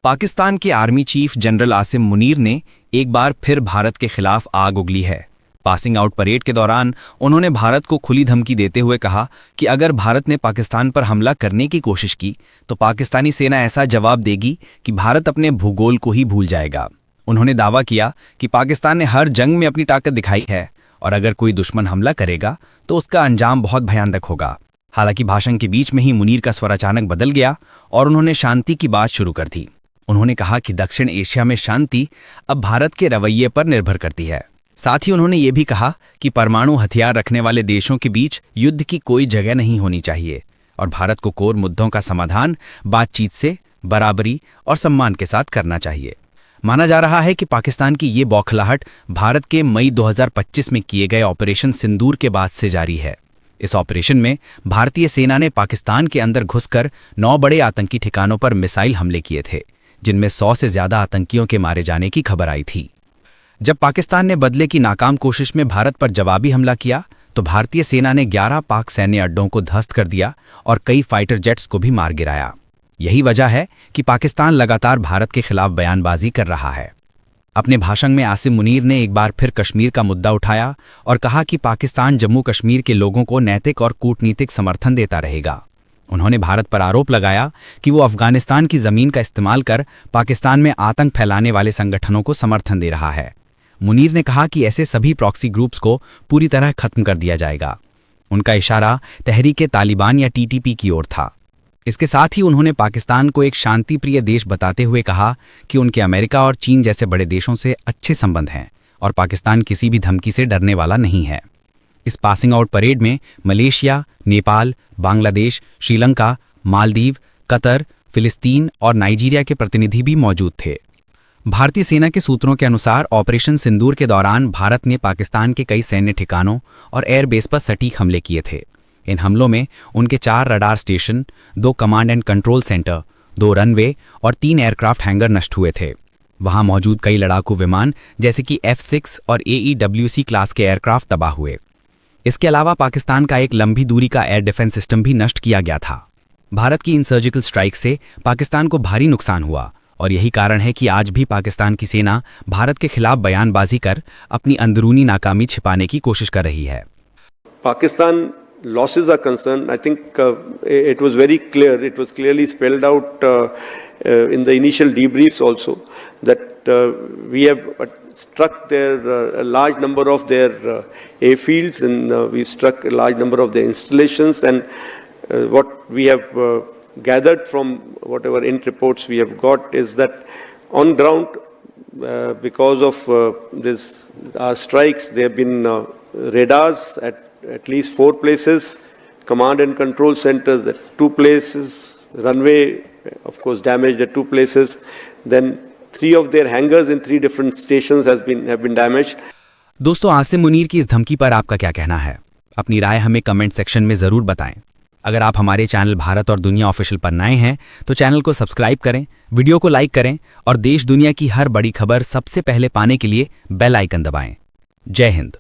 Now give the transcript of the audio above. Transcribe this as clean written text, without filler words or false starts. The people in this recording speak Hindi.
पाकिस्तान के army chief general Asim Munir ने एक बार फिर भारत के खिलाफ आग उगली है। पासिंग आउट परेड के दौरान उन्होंने भारत को खुली धमकी देते हुए कहा कि अगर भारत ने पाकिस्तान पर हमला करने की कोशिश की तो पाकिस्तानी सेना ऐसा जवाब देगी कि भारत अपने भूगोल को ही भूल जाएगा। उन्होंने दावा किया कि पाकिस्तान ने हर जंग में अपनी ताकत दिखाई है और अगर कोई दुश्मन हमला करेगा तो उसका अंजाम बहुत भयानक होगा। हालांकि भाषण के बीच में ही मुनीर का स्वर अचानक बदल गया और उन्होंने शांति की बात शुरू कर दी। उन्होंने कहा कि दक्षिण एशिया में शांति अब भारत के रवैये पर निर्भर करती है। साथ ही उन्होंने ये भी कहा कि परमाणु हथियार रखने वाले देशों के बीच युद्ध की कोई जगह नहीं होनी चाहिए और भारत को कोर मुद्दों का समाधान बातचीत से, बराबरी और सम्मान के साथ करना चाहिए। माना जा रहा है कि पाकिस्तान की ये बौखलाहट भारत के मई 2025 में किए गए ऑपरेशन सिंदूर के बाद से जारी है। इस ऑपरेशन में भारतीय सेना ने पाकिस्तान के अंदर घुसकर 9 बड़े आतंकी ठिकानों पर मिसाइल हमले किए थे, जिनमें 100 से ज्यादा आतंकियों के मारे जाने की खबर आई थी। जब पाकिस्तान ने बदले की नाकाम कोशिश में भारत पर जवाबी हमला किया तो भारतीय सेना ने 11 पाक सैन्य अड्डों को ध्वस्त कर दिया और कई फाइटर जेट्स को भी मार गिराया। यही वजह है कि पाकिस्तान लगातार भारत के खिलाफ बयानबाजी कर रहा है। अपने भाषण में आसिम मुनीर ने एक बार फिर कश्मीर का मुद्दा उठाया और कहा कि पाकिस्तान जम्मू कश्मीर के लोगों को नैतिक और कूटनीतिक समर्थन देता रहेगा। उन्होंने भारत पर आरोप लगाया कि वो अफगानिस्तान की जमीन का इस्तेमाल कर पाकिस्तान में आतंक फैलाने वाले संगठनों को समर्थन दे रहा है। मुनीर ने कहा कि ऐसे सभी प्रॉक्सी ग्रुप्स को पूरी तरह खत्म कर दिया जाएगा। उनका इशारा तहरीक तालिबान या टीटीपी की ओर था। इसके साथ ही उन्होंने पाकिस्तान को एक शांतिप्रिय देश बताते हुए कहा कि उनके अमेरिका और चीन जैसे बड़े देशों से अच्छे संबंध हैं और पाकिस्तान किसी भी धमकी से डरने वाला नहीं है। इस पासिंग आउट परेड में मलेशिया, नेपाल, बांग्लादेश, श्रीलंका, मालदीव, कतर, फिलिस्तीन और नाइजीरिया के प्रतिनिधि भी मौजूद थे। भारतीय सेना के सूत्रों के अनुसार ऑपरेशन सिंदूर के दौरान भारत ने पाकिस्तान के कई सैन्य ठिकानों और एयरबेस पर सटीक हमले किए थे। इन हमलों में उनके 4 radar station, 2 command and control centre, 2 runway और 3 एयरक्राफ्ट हैंगर नष्ट हुए थे। वहां मौजूद कई लड़ाकू विमान जैसे कि F-6 और AEWC क्लास के एयरक्राफ्ट तबाह हुए। इसके अलावा पाकिस्तान का एक लंबी दूरी का एयर डिफेंस सिस्टम भी नष्ट किया गया था। भारत की इन सर्जिकल स्ट्राइक से पाकिस्तान को भारी नुकसान हुआ और यही कारण है कि आज भी पाकिस्तान की सेना भारत के खिलाफ बयानबाजी कर अपनी अंदरूनी नाकामी छिपाने की कोशिश कर रही है। Pakistan losses are concerned, I think it was very clear, it was clearly spelled out in the initial debriefs also that we have struck a large number of their airfields and we've struck a large number of their installations, and what we have gathered from whatever int reports we have got is that on ground because of our strikes there have been radars at least 4 places, command and control centers at 2 places, runway of course damaged at 2 places, then 3 of their hangars in 3 different stations have been damaged. दोस्तों, आसिम मुनीर की इस धमकी पर आपका क्या कहना है? अपनी राय हमें कमेंट सेक्शन में जरूर बताएं। अगर आप हमारे चैनल भारत और दुनिया ऑफिशियल पर नए हैं तो चैनल को सब्सक्राइब करें, वीडियो को लाइक करें और देश दुनिया की हर बड़ी खबर सबसे पहले पाने के लिए बेल आइकन दबाएं। जय हिंद।